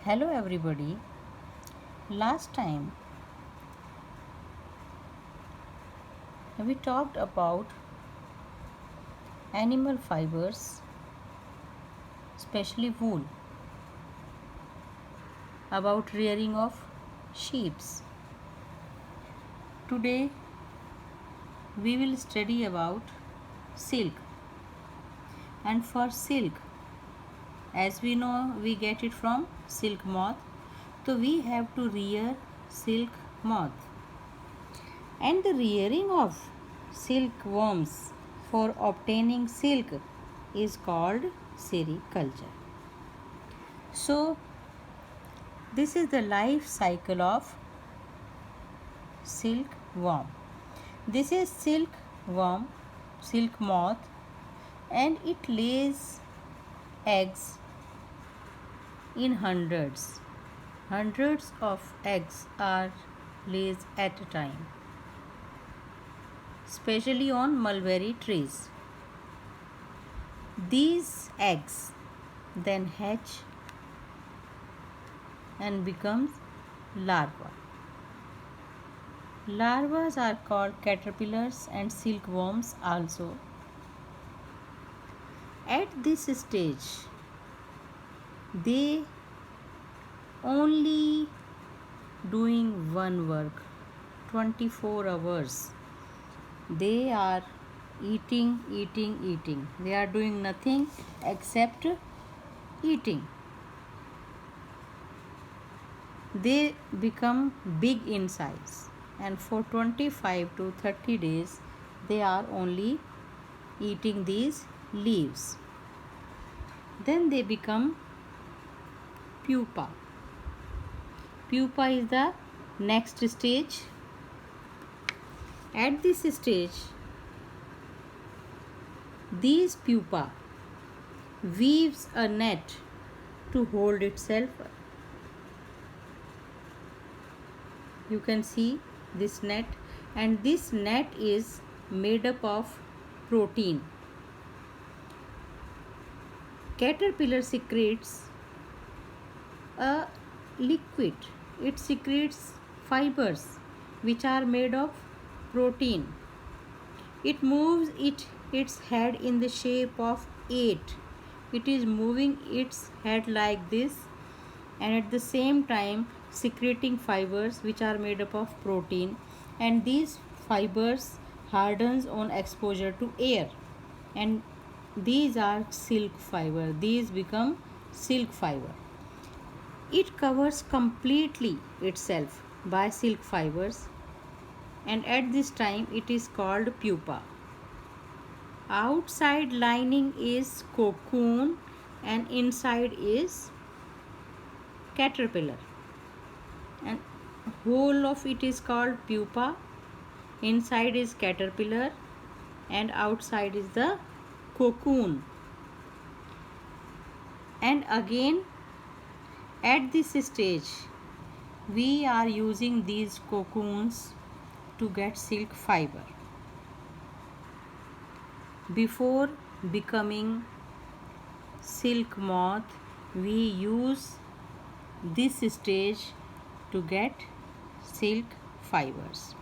Hello everybody. Last time we talked about animal fibers, especially wool, about rearing of sheeps. Today we will study about silk. And for silk, as we know, we get it from silk moth. So we have to rear silk moth. And the rearing of silkworms for obtaining silk is called sericulture. So, this is the life cycle of silkworm. This is silkworm, silk moth, and it lays eggs in hundreds. Hundreds of eggs are laid at a time, especially on mulberry trees. These eggs then hatch and becomes larvae. Larvae are called caterpillars and silkworms also. At this stage, they only doing one work 24 hours. They are eating. They are doing nothing except eating. They become big in size, and for 25 to 30 days they are only eating these leaves. Then they become pupa. Pupa is the next stage. At this stage, these pupa weaves a net to hold itself. You can see this net, and this net is made up of protein. Caterpillar secretes a liquid. It secretes fibers which are made of protein. It moves its head in the shape of 8. It is moving its head like this, and at the same time secreting fibers which are made up of protein, and these fibers hardens on exposure to air, and these are silk fiber. These become silk fiber. It covers completely itself by silk fibers, and at this time it is called pupa. Outside lining is cocoon and inside is caterpillar, and whole of it is called pupa. Inside is caterpillar and outside is the cocoon. And again at this stage we are using these cocoons to get silk fiber. Before becoming silk moth, we use this stage to get silk fibers.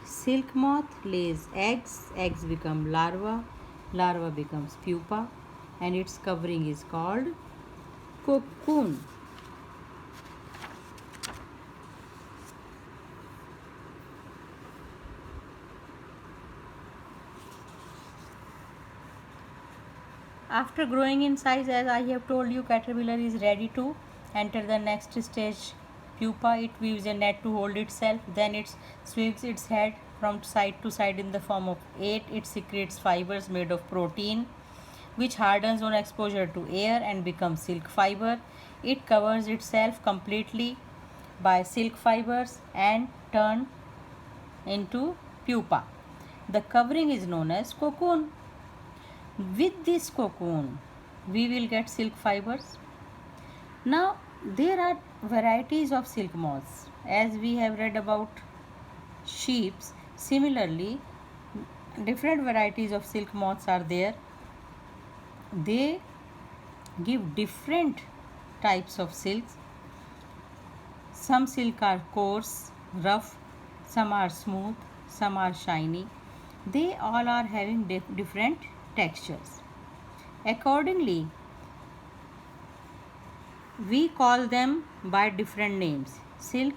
Silk moth lays eggs, eggs become larva, larva becomes pupa, and its covering is called cocoon. After growing in size, as I have told you, caterpillar is ready to enter the next stage, pupa. It weaves a net to hold itself. Then it swings its head from side to side in the form of 8. It secretes fibers made of protein, which hardens on exposure to air and becomes silk fiber. It covers itself completely by silk fibers and turn into pupa. The covering is known as cocoon. With this cocoon, we will get silk fibers. Now, there are varieties of silk moths. As we have read about sheeps, similarly, different varieties of silk moths are there. They give different types of silks. Some silk are coarse, rough, some are smooth, some are shiny. They all are having different textures. Accordingly, we call them by different names. Silk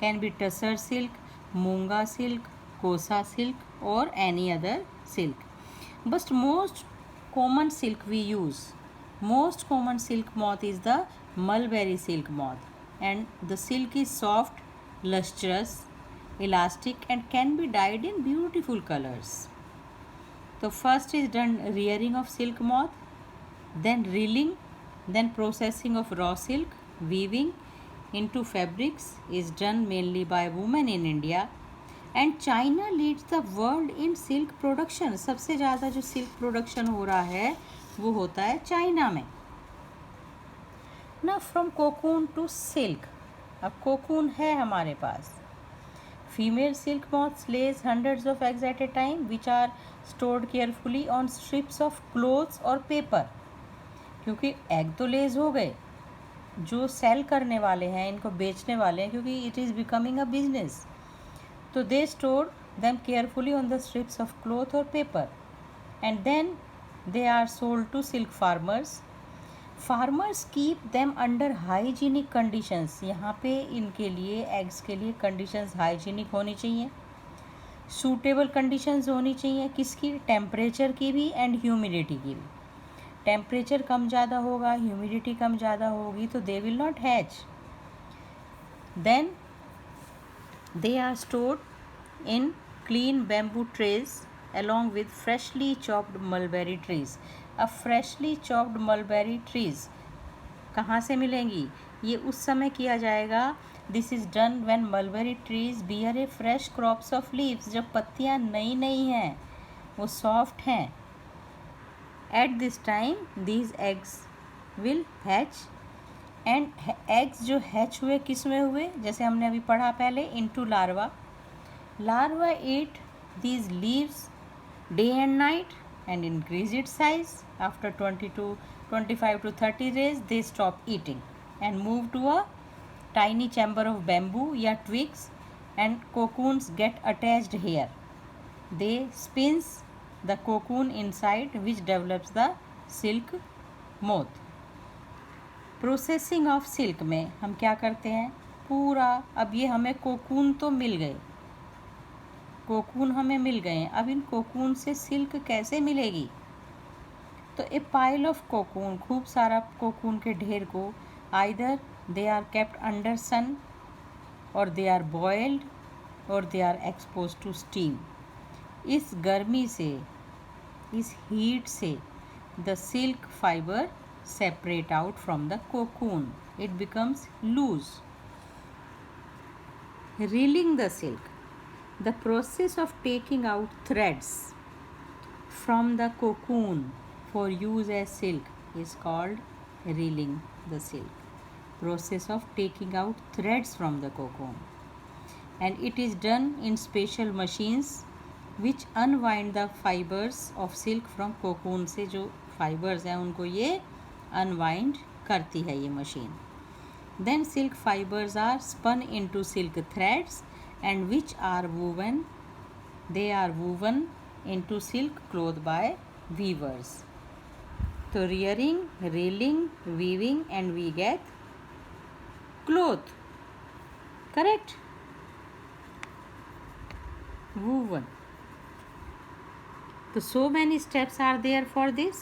can be tussar silk, munga silk, kosa silk, or any other silk. But most common silk we use, most common silk moth is the mulberry silk moth, and the silk is soft, lustrous, elastic, and can be dyed in beautiful colors. So first is done rearing of silk moth, then reeling, then processing of raw silk. Weaving into fabrics is done mainly by women in India, and China leads the world in silk production. सबसे ज़्यादा जो silk production हो रहा है वो होता है China में. Now from cocoon to silk. अब cocoon है हमारे पास. Female silk moths lays hundreds of eggs at a time, which are stored carefully on strips of clothes or paper. क्योंकि एग तो लेज हो गए, जो सेल करने वाले हैं, इनको बेचने वाले हैं, क्योंकि it is becoming a business, तो they store them carefully on the strips of cloth और paper, and then they are sold to silk farmers. Farmers keep them under hygienic conditions. यहाँ पे इनके लिए, एग्स के लिए कंडीशंस हाइजीनिक होनी चाहिए, सूटेबल कंडीशंस होनी चाहिए. किसकी? टेम्परेचर की भी एंड ह्यूमिडिटी की भी. टेम्परेचर कम ज़्यादा होगा, ह्यूमिडिटी कम ज़्यादा होगी, तो they will not hatch. Then they are stored in clean bamboo trays along with freshly chopped mulberry trees. अब freshly chopped mulberry trees कहाँ से मिलेंगी? ये उस समय किया जाएगा. This is done when mulberry trees bear a fresh crops of leaves. जब पत्तियाँ नई नई हैं, वो सॉफ्ट हैं. At this time these eggs will hatch, and eggs जो हैच हुए किस में हुए? जैसे हमने अभी पढ़ा पहले, into larva. Larva eat these leaves day and night and increase its size. After 25 to 30 days they stop eating and move to a tiny chamber of bamboo या twigs, and cocoons get attached here. They spins the cocoon inside, which develops the silk moth. Processing of silk में हम क्या करते हैं? पूरा, अब ये हमें कोकून तो मिल गए, कोकून हमें मिल गए हैं. अब इन कोकून से सिल्क कैसे मिलेगी? तो ए पाइल ऑफ कोकून, खूब सारा कोकून के ढेर को, either they are kept under sun, और दे आर बॉयल्ड, और they are expose to steam. इस गर्मी से, इस हीट से the silk fibre separate out from the cocoon. It becomes loose. Reeling the silk. The process of taking out threads from the cocoon for use as silk is called reeling the silk. Process of taking out threads from the cocoon, and it is done in special machines which unwind the fibers of silk from cocoon. से जो fibers हैं उनको ये unwind करती है ये machine. Then silk fibers are spun into silk threads, and which are woven, they are woven into silk cloth by weavers. So rearing, reeling, weaving, and we get cloth. Correct? Woven. So many steps are there for this.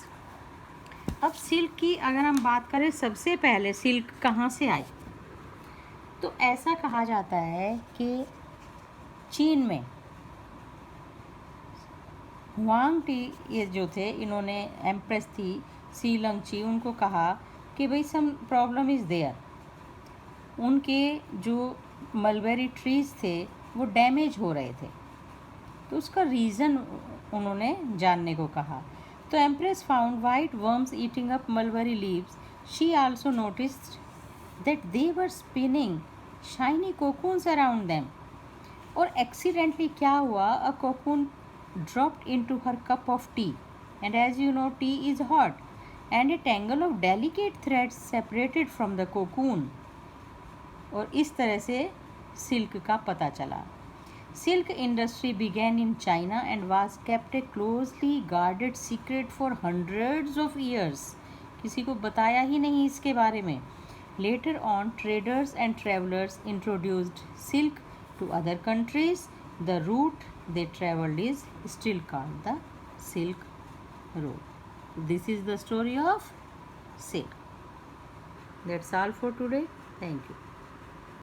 अब silk की अगर हम बात करें, सबसे पहले silk कहाँ से आई? तो ऐसा कहा जाता है कि चीन में हुआंग टी, ये जो थे, इन्होंने, एम्प्रेस थी सी लंगची, उनको कहा कि भाई सम प्रॉब्लम इज़ देयर. उनके जो मलबेरी ट्रीज थे वो डैमेज हो रहे थे, तो उसका रीज़न उन्होंने जानने को कहा. तो empress found white worms eating up mulberry leaves. She also noticed that they were spinning shiny cocoons around them. और एक्सीडेंटली क्या हुआ? A cocoon dropped into her cup of tea, and as you know tea is hot, and a tangle of delicate threads separated from the cocoon. और इस तरह से silk का पता चला. Silk industry began in China and was kept a closely guarded secret for hundreds of years. किसी को बताया ही नहीं इसके बारे में. Later on, traders and travelers introduced silk to other countries. The route they traveled is still called the Silk Road. This is the story of silk. That's all for today. Thank you.